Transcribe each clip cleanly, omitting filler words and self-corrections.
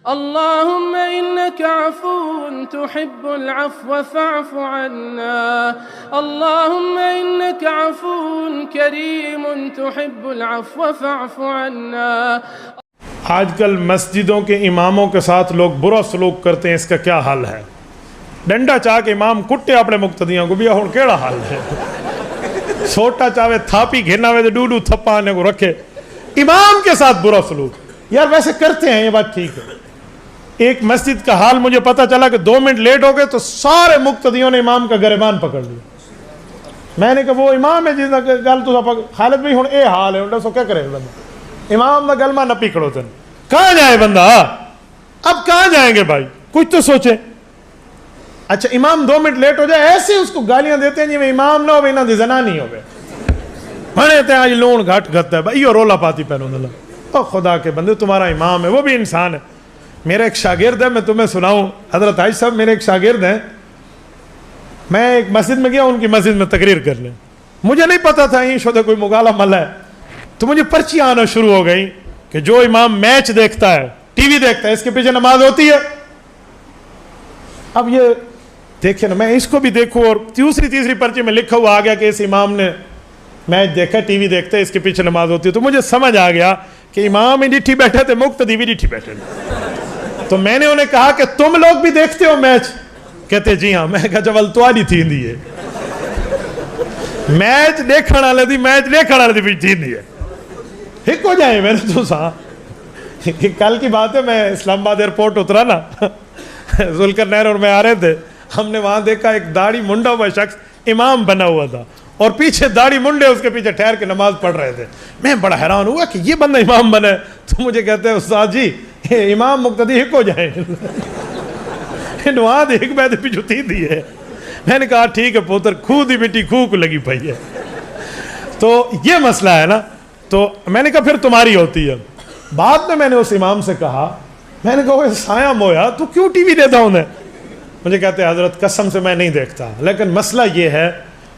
अल्लाहुम्मा इन्नका अफ़ून तुहिब्बुल अफ़्व फ़अफ़ु अन्ना। अल्लाहुम्मा इन्नका अफ़ून करीमुन तुहिब्बुल अफ़्व फ़अफ़ु अन्ना। आजकल मस्जिदों के इमामों के साथ लोग बुरा सलूक करते हैं, इसका क्या हाल है? डंडा चाह के इमाम कुट्टे अपने मुक्तदियों को भी हुण केड़ा हाल है? सोटा चावे थापी घेना वे डूडू थप्पा आने को रखे, इमाम के साथ बुरा सलूक। यार वैसे करते हैं, ये बात ठीक है। एक मस्जिद का हाल मुझे पता चला कि 2 मिनट लेट हो गए तो सारे मुक्तदियों ने इमाम का गिरबान पकड़ लिया। मैंने कहा वो इमाम है जिसका गल तो खालिद भाई हुण ये हाल है, सो क्या करे बंदा? इमाम का गलमा न पीकड़ो तेन, कहाँ जाए बंदा? अब कहाँ जाएंगे भाई, कुछ तो सोचे। अच्छा इमाम 2 मिनट लेट हो जाए, ऐसे उसको गालियां देते हैं जिम्मे इमाम ना हो इन्हों की जनानी हो बने ते आज लूण घट गत है भाई, रोला पाती पैनो। ओ खुदा के बंदे, तुम्हारा इमाम है, वो भी इंसान है। मेरा एक शागिर्द है, मैं तुम्हें सुनाऊं, हजरत आइश साहब मेरे एक शागिर्द हैं। मैं एक मस्जिद में गया, उनकी मस्जिद में तकरीर करने, मुझे नहीं पता था ये शुदा कोई मुगाला मल है, तो मुझे पर्चियाँ आना शुरू हो गई कि जो इमाम मैच देखता है, टीवी देखता है, इसके पीछे नमाज होती है। अब ये देखिए ना, मैं इसको भी देखूँ और दूसरी तीसरी पर्ची में लिखा हुआ आ गया कि इस इमाम ने मैच देखा, टीवी देखते हैं, इसके पीछे नमाज होती है। तो मुझे समझ आ गया कि इमाम ही डिठी बैठे थे, मुक्तदी भी डिठी बैठे थे। तो मैंने उन्हें कहा कि तुम लोग भी देखते हो मैच? कहते जी हाँ। मैं कहा जवल तुआरी थी है मैच देखने वाले दी, मैच देखने वाले भी थी है, हिक हो जाए। मैंने तो सा कल की बात है, मैं इस्लामाबाद एयरपोर्ट उतरा ना, जुल्करनैन और मैं आ रहे थे, हमने वहां देखा एक दाढ़ी मुंडा हुआ शख्स इमाम बना हुआ था और पीछे दाढ़ी मुंडे उसके पीछे ठहर के नमाज पढ़ रहे थे। मैं बड़ा हैरान हुआ कि ये बंदा इमाम बना है। तो मुझे कहते हैं उस्ताद जी इमाम मुक्तदी हिक हो जाए नवाज हिक बैठे पीछू थी दी है। मैंने कहा ठीक है पुत्र, खूह दी मिट्टी खूह को लगी पई है। तो ये मसला है ना। तो मैंने कहा फिर तुम्हारी होती है। बाद में मैंने उस इमाम से कहा, मैंने कहा साया मोया तू क्यों टीवी देता उन्हें? मुझे कहते हजरत कसम से मैं नहीं देखता, लेकिन मसला ये है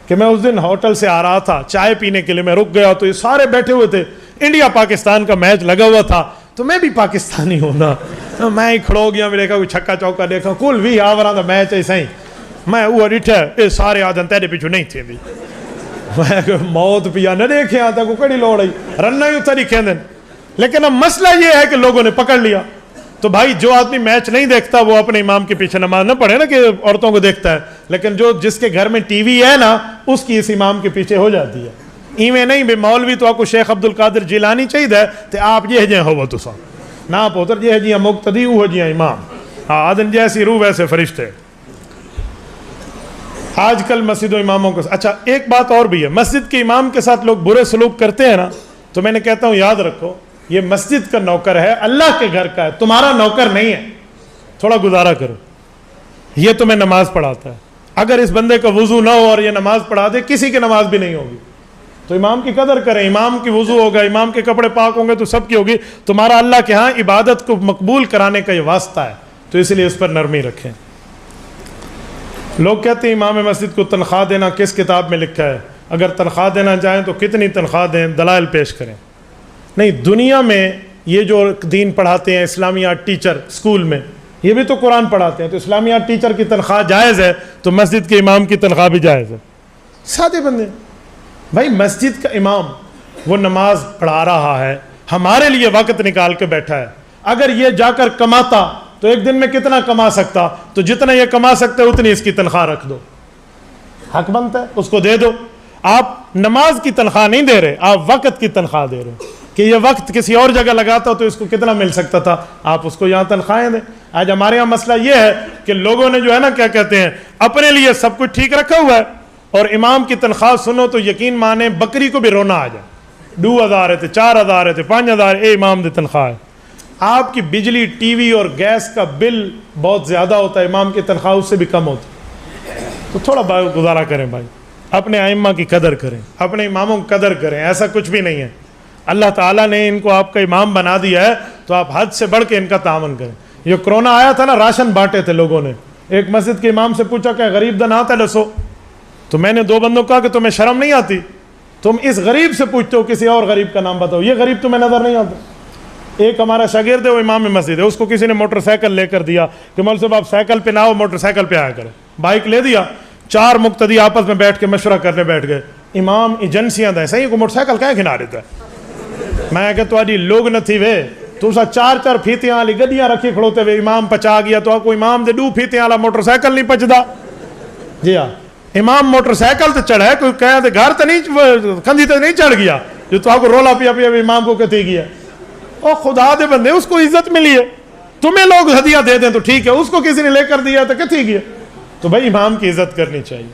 कि मैं उस दिन होटल से आ रहा था चाय पीने के लिए, मैं रुक गया तो ये सारे बैठे हुए थे, इंडिया पाकिस्तान का मैच लगा हुआ था, तो मैं भी पाकिस्तानी हूँ ना, तो मैं ही खड़ो गया। मैं देखा कोई छक्का चौका देखा, कुल भी आवरा का मैच है सही, मैं वो डिठा ये सारे आदन तेरे पीछू नहीं थे भी। मैं मौत पिया न देखे आता को कड़ी लोड़ आई, रन्ना ही उतर ही खेदें। लेकिन अब मसला ये है कि लोगों ने पकड़ लिया। तो भाई जो आदमी मैच नहीं देखता वो अपने इमाम के पीछे नमाज न पढ़े ना कि औरतों को देखता है, लेकिन जो जिसके घर में टीवी है ना उसकी इस इमाम के पीछे हो जाती है। इवें नहीं भी मौलवी तो आपको शेख अब्दुल कादिर जिलानी चाहिए तो आप ये जे हो तो सा ना पुत्र जे जियां मुक्तदी वो जियां इमाम। हाँ आदन जैसी रूह वैसे फरिश्ते। आजकल मस्जिदों इमामों को अच्छा एक बात और भी है, मस्जिद के इमाम के साथ लोग बुरे सलूक करते हैं ना, तो मैंने कहता हूँ याद रखो ये मस्जिद का नौकर है, अल्लाह के घर का है, तुम्हारा नौकर नहीं है। थोड़ा गुजारा करो, ये तुम्हें नमाज पढ़ाता है। अगर इस बंदे का वुजू ना हो और ये नमाज पढ़ा दे, किसी की नमाज भी नहीं होगी। तो इमाम की कदर करें, इमाम की वुजू होगा, इमाम के कपड़े पाक होंगे तो सबकी होगी। तुम्हारा अल्लाह के यहाँ इबादत को मकबूल कराने का ये वास्ता है, तो इसलिए इस पर नरमी रखें। लोग कहते हैं इमाम मस्जिद को तनख्वाह देना किस किताब में लिखा है? अगर तनख्वाह देना चाहें तो कितनी तनख्वाह दें, दलाइल पेश करें। नहीं, दुनिया में ये जो दीन पढ़ाते हैं इस्लामियात टीचर स्कूल में, ये भी तो कुरान पढ़ाते हैं, तो इस्लामियात टीचर की तनख्वाह जायज़ है तो मस्जिद के इमाम की तनख्वाह भी जायज़ है। सादे बंदे भाई, मस्जिद का इमाम वो नमाज पढ़ा रहा है, हमारे लिए वक़्त निकाल के बैठा है। अगर ये जाकर कमाता तो एक दिन में कितना कमा सकता, तो जितना ये कमा सकता है उतनी इसकी तनख्वाह रख दो, हक बनता है उसको दे दो। आप नमाज की तनख्वाह नहीं दे रहे, आप वक़्त की तनख्वाह दे रहे हो कि ये वक्त किसी और जगह लगाता तो इसको कितना मिल सकता था, आप उसको यहाँ तनख्वाहें दें। आज हमारे यहाँ मसला ये है कि लोगों ने जो है ना क्या कहते हैं अपने लिए सब कुछ ठीक रखा हुआ है, और इमाम की तनख्वाह सुनो तो यकीन माने बकरी को भी रोना आ जाए। 2000 है, 4000 है, 5000 ए इमाम की तनख्वाह है। आपकी बिजली टीवी और गैस का बिल बहुत ज़्यादा होता है, इमाम की तनख्वाह उससे भी कम होती। तो थोड़ा गुजारा करें भाई, अपने आइम्मा की कदर करें, अपने इमामों की कदर करें। ऐसा कुछ भी नहीं है, अल्लाह ताला ने इनको आपका इमाम बना दिया है तो आप हद से बढ़ के इनका तामन करें। ये कोरोना आया था ना, राशन बांटे थे लोगों ने, एक मस्जिद के इमाम से पूछा क्या गरीब दन आता दसो, तो मैंने 2 बंदों को कहा कि तुम्हें शर्म नहीं आती, तुम इस गरीब से पूछते हो किसी और गरीब का नाम बताओ, ये गरीब तुम्हें नजर नहीं आता। एक हमारा शागिर्द है, वो इमाम मस्जिद है, उसको किसी ने मोटरसाइकिल लेकर दिया कि मौलवी साहब आप साइकिल पे ना हो, मोटरसाइकिल पे आया करें। बाइक ले दिया, 4 मुक्तदी आपस में बैठ के मशवरा करने बैठ गए। इमाम एजेंसियां दा सही को मोटरसाइकिल क्या खिला देता है। मैं क्या तुम्हारी लोग न थी वे, तुसा 4-4 फीतियां वाली गड्डियां रखी खड़ोते वे, इमाम पचा गया तो आपको इमाम दे 2 फीतियां वाला मोटरसाइकिल नहीं पचदा। जी हाँ, इमाम मोटरसाइकिल तो चढ़ा है, कोई कह दे घर तो नहीं, कंधी तो नहीं चढ़ गया जो तो आपको रोला पिया पिया इमाम को कथी गया। और खुदा दे बंदे, उसको इज्जत मिली है, तुम्हें लोग हदिया दे दें तो ठीक है, उसको किसी ने लेकर दिया तो कथी गया। तो भाई इमाम की इज्जत करनी चाहिए।